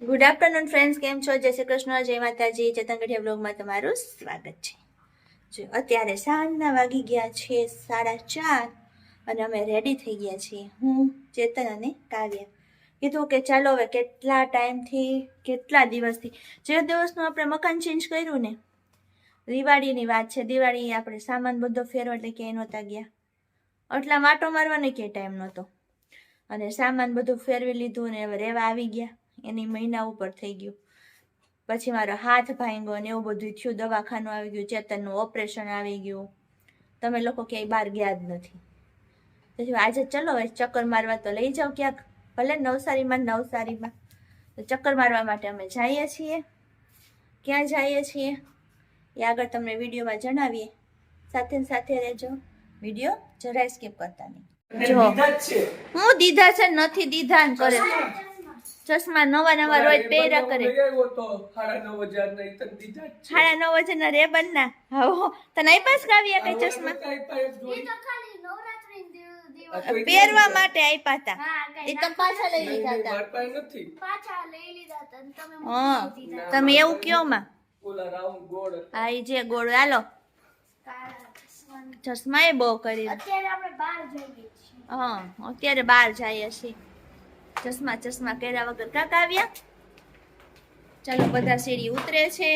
Good afternoon friends, કેમ છો? જય શ્રી કૃષ્ણ, જય માતાજી. ચેતન ગઢિયા બ્લોગમાં તમારું સ્વાગત છે. જો અત્યારે સાંજના વાગી ગયા છે 4:30 અને અમે રેડી થઈ ગયા છીએ. હું, ચેતન અને કાવ્ય. કીધું કે ચાલો હવે કેટલા ટાઈમથી, કેટલા દિવસથી, જે દિવસનું આપણે મકાન ચેન્જ કર્યું ને, દિવાળીની વાત છે. દિવાળી આપણે સામાન બધો ફેરવા એટલે ક્યાંય નહોતા ગયા, એટલા માટો મારવાનો ક્યાંય ટાઈમ નહોતો અને સામાન બધું ફેરવી લીધું ને હવે રહેવા આવી ગયા. એની મહિના ઉપર થઈ ગયું. પછી મારો હાથ ભાંગ્યો ને એવું બધું થયું, દવાખાનું આવી ગયું, ચેતનનું ઓપરેશન આવી ગયું. તમે લોકો ક્યાંય બહાર ગયા જ નથી. પછી આજે ચલો હવે ચક્કર મારવા તો લઈ જાઓ ક્યાંક, ભલે નવસારીમાં તો ચક્કર મારવા માટે અમે જઈએ છીએ. ક્યાં જઈએ છીએ એ આગળ તમને વિડીયોમાં જણાવીએ. સાથે ને સાથે રહેજો, વિડીયો જરાય સ્કીપ કરતા નહીં. જો હું દીધા છે નથી દીધા ને કરે ચશ્મા નવા રોજ પહેર્યા કરે. 9,500 ના રેબન ના હવે તને આપ્યા કાવ્યા કઈ ચશ્મા પહેરવા માટે આપ્યા હતા. એ તમે પાછા લઈ લીધા હતા. હા તમે એવું કયો માં હા એ જે ગોળ હાલો ચશ્મા એ બહુ કરી. હા અત્યારે બહાર જઈએ છીએ ચશ્મા કર્યા વગર. કાકા આવ્યા? ચાલો બધા સીડી ઉતરે છે.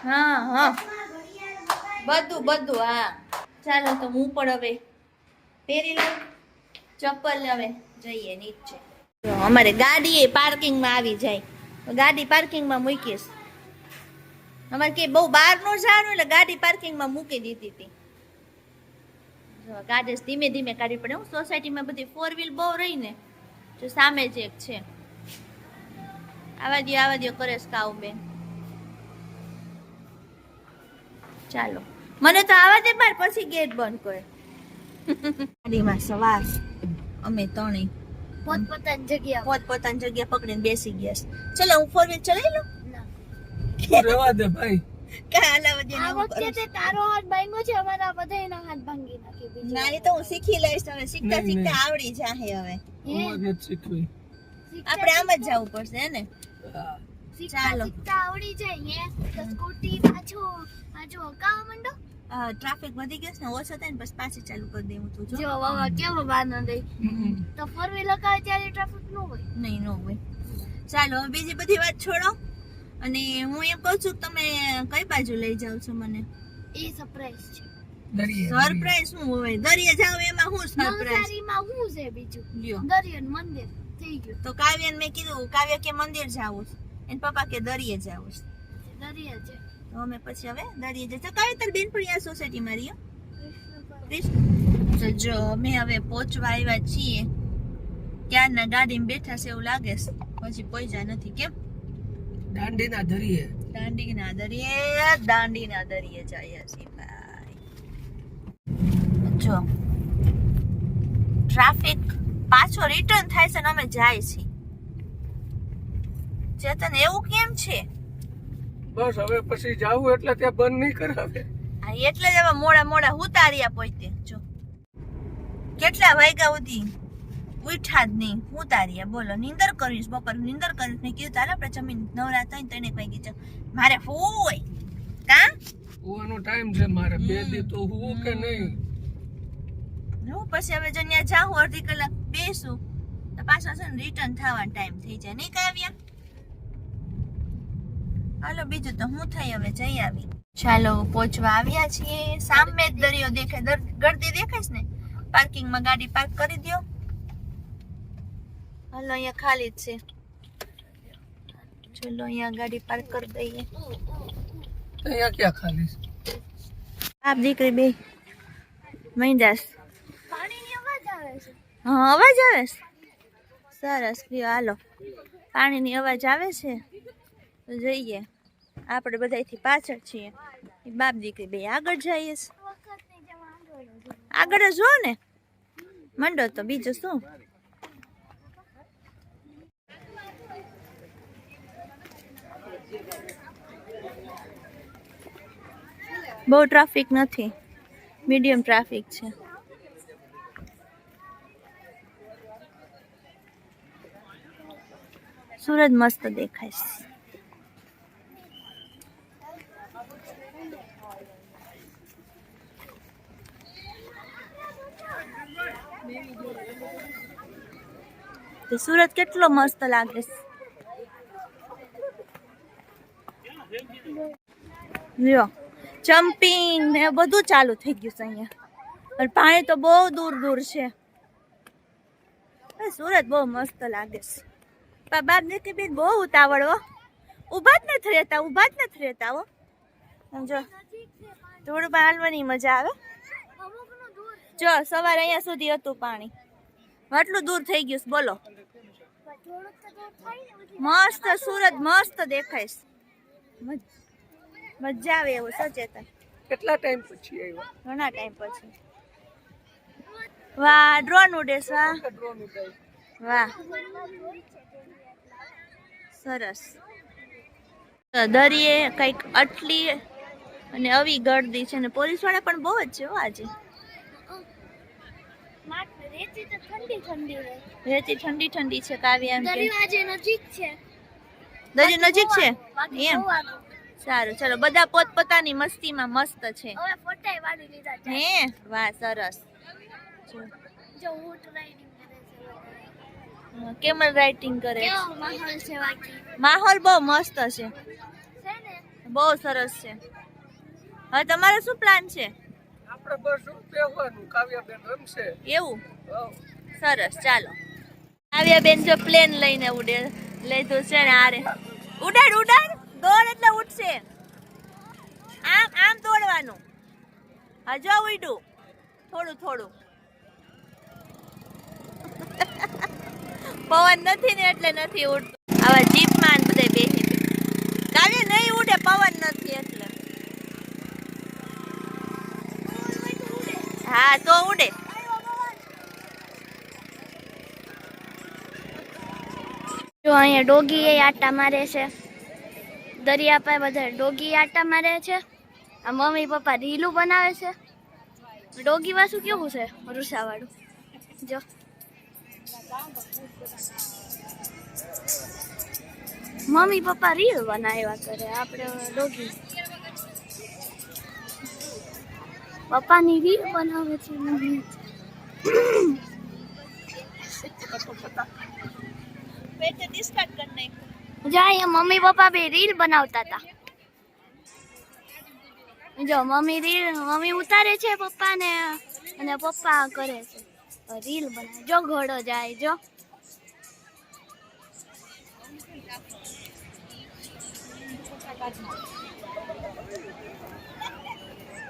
હા બધું હા. ચાલો તો હું પણ હવે પહેરી લઉં ચપ્પલ. હવે જઈએ નીચે. અમારે ગાડી પાર્કિંગમાં આવી જાય, ગાડી પાર્કિંગમાં મૂકીશ. અમારે કે બહુ બહાર ન જવાનું એટલે ગાડી પાર્કિંગમાં મૂકી દીધી હતી. ગાડી ધીમે ધીમે કાઢવી પડે. હું સોસાયટીમાં બધી 4 વ્હીલ બહુ રહી ને, જો સામે જ એક છે. આવા દો કરે કાઉ બેન. ચાલો મને તો આવા દે બાર, પછી ગેટ બંધ કરે. ગાડીમાં સવાર અમે ત્રણેય પોતપોતાની જગ્યા પકડીને બેસી ગયા. ચલો હું 4 વ્હીલ ચલાવી લઉં. રહેવા દે ભાઈ. તો હું શીખી લઈશ. હવે શીખતા આવડી જાહે. હવે આપણે આમ જ જવું પડશે હે ને. ચાલો આવડી જાય તો સ્કૂટી ટ્રાફિક વધી ગયો ને, ઓછો થાય ને બસ પાછી ચાલુ કરી દેવું. તું જો કેવો બાનો દે તો 4 વ્હીલર કાય ત્યારે ટ્રાફિક ન હોય. નહીં ન હોય. ચાલો બીજી બધી વાત છોડો. અને હું એમ કહું છું તમે કઈ બાજુ લઈ જાવ છો મને? એ સરપ્રાઈઝ છે. સરપ્રાઈઝ શું હોય? દરિયા જાવ એમાં હું સરપ્રાઈઝ માં હું છે બીજું? લ્યો દરિયાનું મંદિર થઈ ગયું. તો કાવ્યને મેં કીધું, કાવ્ય કે મંદિર જાવું છે, એન પપ્પા કે દરિયે જાવું છે. દરિયે છે તો અમે પછી હવે દરિયે જઈએ. કાવ્ય તાર બેન પણ આ સોસાયટી માં રહ્યો. તો જો અમે હવે પહોંચવા આવ્યા છીએ. ક્યારના ગાડીમાં બેઠા છે એવું લાગે છે, પછી પહોંચ્યા નથી. કેમ? દાંડીના દરિયે જઈએ છીએ ભાઈ. જો ટ્રાફિક પાછો રિટર્ન થાય છે ને અમે જાય છીએ. ચેતન એવું કેમ છે? બસ હવે પછી જાવું એટલે ત્યાં બંધ નહીં કરાવે. હા એટલે જ હવે મોડા ઉતાર્યા પોતે. જો કેટલા વાગ્યા સુધી ઉઠ્યા જ નહીં, ઉતાર્યા. બોલો નીંદર કરીશ, બપોર નીંદર કરીશ. મેં કીધું તારે આપણે જમીન નવરા થાય ને 3 વાગી જાય. મારે હોય કા હોવાનો ટાઈમ છે મારે. 2 દી તો હું કે નહીં. હું પછી હવે જો ત્યાં જાઉં અડધી કલાક બેસું તો પાછો છે ને રિટર્ન થવાનો ટાઈમ થઈ જાય. નહીં કાવ્યા? હાલો બીજું તો હું થઈ હવે જઈ આવી. ચાલો પહોંચવા આવ્યા છીએ. સામે જ દરિયો દેખાય, ગળદી દેખાય ને. પાર્કિંગમાં ગાડી પાર્ક કરી દો. હાલો અહીંયા ખાલી જ છે. ચલો અહીંયા ગાડી પાર્ક કરી દઈએ. અહીંયા ક્યાં ખાલી છે? આપ દીકરી બે મૈદાસ પાણીની અવાજ આવે છે. હા અવાજ આવે છે. સરસ. હાલો પાણીની અવાજ આવે છે તો જઈએ. આપણે બધાથી પાછળ છીએ. બાપ દીકરી બે આગળ જઈએ. આગળ જો ને મંડો તો બીજું શું. બહુ ટ્રાફિક નથી, મીડિયમ ટ્રાફિક છે. સુરત મસ્ત દેખાય. સુરત કેટલો મસ્ત લાગે. લ્યો જમ્પિંગ ને બધું ચાલુ થઈ ગયું છે અહીંયા. અને પાણી તો બહુ દૂર દૂર છે. સુરત બહુ મસ્ત લાગે છે. બાપ ને કે બેન બહુ ઉતાવળો, ઉભા જ નથી રહેતા, ઉભા જ નથી રહેતા. હો સમજો થોડું હાલવાની મજા આવે. જો સવારે અહીંયા સુધી હતું પાણી, આટલું દૂર થઈ ગયું. બોલો મસ્ત સુરત મસ્ત દેખાય. મજા આવે એવું સચેતન. કેટલા ટાઈમ પછી આવ્યા? ઘણા ટાઈમ પછી. વાહ ડ્રોન ઉડે છે. વાહ સરસ. દરિયે કઈક આટલી અને આવી ગળદી છે ને પોલીસ વાળા પણ બહુ જ છે આજે. રેતી ઠંડી ઠંડી છે. કાવ્યા એમ કે દરિયો નજીક છે એમ. સારું ચલો બધા પોતપોતાની મસ્તીમાં મસ્ત છે. હે વાહ સરસ. કેમલ રાઇડિંગ કરે છે. માહોલ બહુ મસ્ત છે, બહુ સરસ છે. હવે તમારો શું પ્લાન છે? આપણે બસ બેહવાનું, કાવ્યાબેન રમશે એવું. સરસ ચાલો. કાવ્યાબેન જો પ્લેન લઈને ઉડે લીધું છે ને. આરે ઉડાડ ઉડાડ, દોડ એટલે ઉડશે. આમ આમ દોડવાનું. હજો ઉડ્યું થોડું થોડું. પવન નથી ને એટલે નથી ઉડતું. આવા જીપમાં બધે બેસી. કાવ્ય નહીં ઉડે, પવન નથી એટલે. હા તો ઉડે. જો અહીંયા ડોગી એ આટા મારે છે. દરિયા પર બધા ડોગી આટા મારે છે. આ મમ્મી પપ્પા રીલું બનાવે છે. ડોગી વાસું કેવું છે રૂસાવાળું. જો મમ્મી પપ્પા રીલ બનાવ્યા કરે, આપણે ડોગી પપ્પાની રીલ બનાવે છે. મમ્મી જો અહીંયા મમ્મી પપ્પા બે રીલ બનાવતા હતા. જો મમ્મી ઉતારે છે પપ્પાને અને પપ્પા કરે છે રીલ બનાવે. જો ઘોડો જાય. જો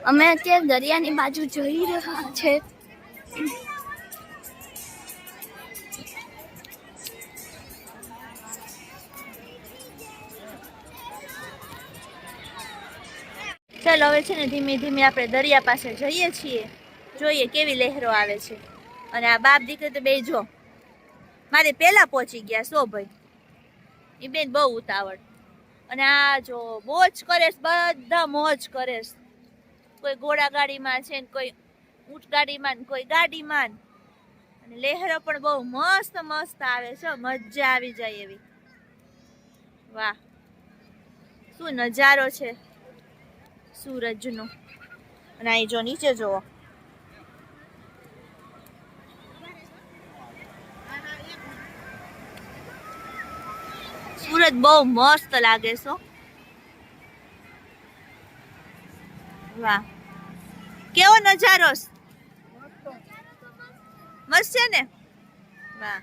અમે અત્યારે દરિયાની બાજુ જઈ રહ્યા છે. ચાલો હવે છે ને ધીમે ધીમે આપણે દરિયા પાસે જઈએ છીએ. જોઈએ કેવી લહેરો આવે છે. અને આ બાપ દીકરી તો બે જો મારે પેલા પહોંચી ગયા. સો ભાઈ એ બેન બહુ ઉતાવળ. અને આ જો મોજ કરે, બધા મોજ કરે. કોઈ ઘોડા ગાડીમાં છે ને કોઈ ઊંટ ગાડીમાં ને કોઈ ગાડીમાં. અને લહેરો પણ બહુ મસ્ત મસ્ત આવે છે. મજા આવી જાય એવી. વાહ શું નજારો છે સૂરજનો. અને અહીં જો નીચે જુઓ. સુરત બહુ મસ્ત લાગે છે. વાહ કેવો નજારો. મસ્ત છે ને. વાહ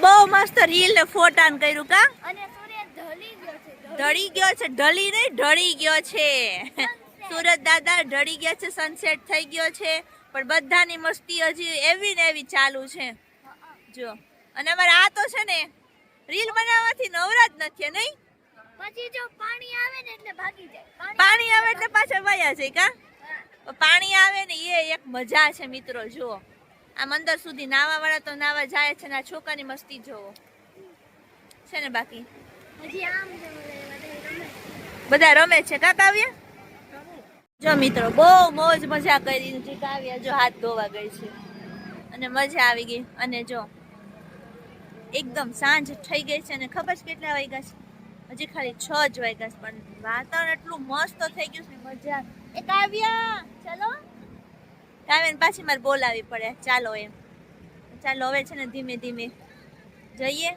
બહુ મસ્ત રીલ ને ફોટા ને કર્યું. કા અને સૂર્ય ઢળી ગયો છે. ઢળી ગયો છે. ઢળી નહીં ઢળી ગયો છે. સુરત દાદા ઢળી ગયા છે. સનસેટ થઈ ગયો છે. પણ બધાની મસ્તી હજી એવી ને એવી ચાલુ છે. જો અને અમારે આ તો છે ને રીલ બનાવવાથી નવરા જ નથી નહીં. પછી જો પાણી આવે ને એટલે ભાગી જાય. પાણી આવે એટલે પાછળ વયા જાય. કા પાણી આવે ને એ એક મજા છે મિત્રો. જુઓ આમ અંદર સુધી નાવા વાળા તો નાવા જાય છે ને આ છોકરાની મસ્તી જોવો છે ને બાકી હજી આમ બધા રમે છે કા કાવ્ય? જો મિત્રો બહુ મોજ મજા કરી છે કાવ્ય, જો હાથ ધોવા ગઈ છે અને મજા આવી ગઈ. અને જો એકદમ સાંજ થઈ ગઈ છે અને ખબર છે કેટલા વાગ્યા છે? હજી ખાલી 6 જ વાગ્યા છે, પણ વાતાવરણ એટલું મસ્ત થઈ ગયું છે, મજા. એ કાવ્ય ચાલો, કાવ્યને પાછી મારે બોલાવી પડે, ચાલો એમ. ચાલો હવે છે ને ધીમે ધીમે જઈએ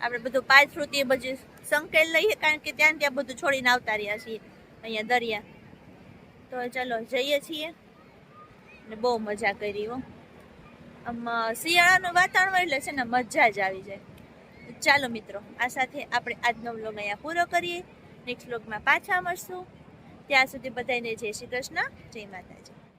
આપણે, બધું પાયથ્રુતિ બધું સંકેલ લઈએ, કારણ કે ત્યાં બધું છોડીને આવતા રહ્યા છીએ અહીંયા દરિયા. તો ચાલો જઈએ છીએ ને બહુ મજા કરી હો. આમ શિયાળાનું વાતાવરણ એટલે છે ને મજા જ આવી જાય. ચાલો મિત્રો, આ સાથે આપણે આજનો વ્લોગ અહીંયા પૂરો કરીએ. નેક્સ્ટ વ્લોગમાં પાછા મળશું. ત્યાં સુધી બધાને જય શ્રી કૃષ્ણ, જય માતાજી.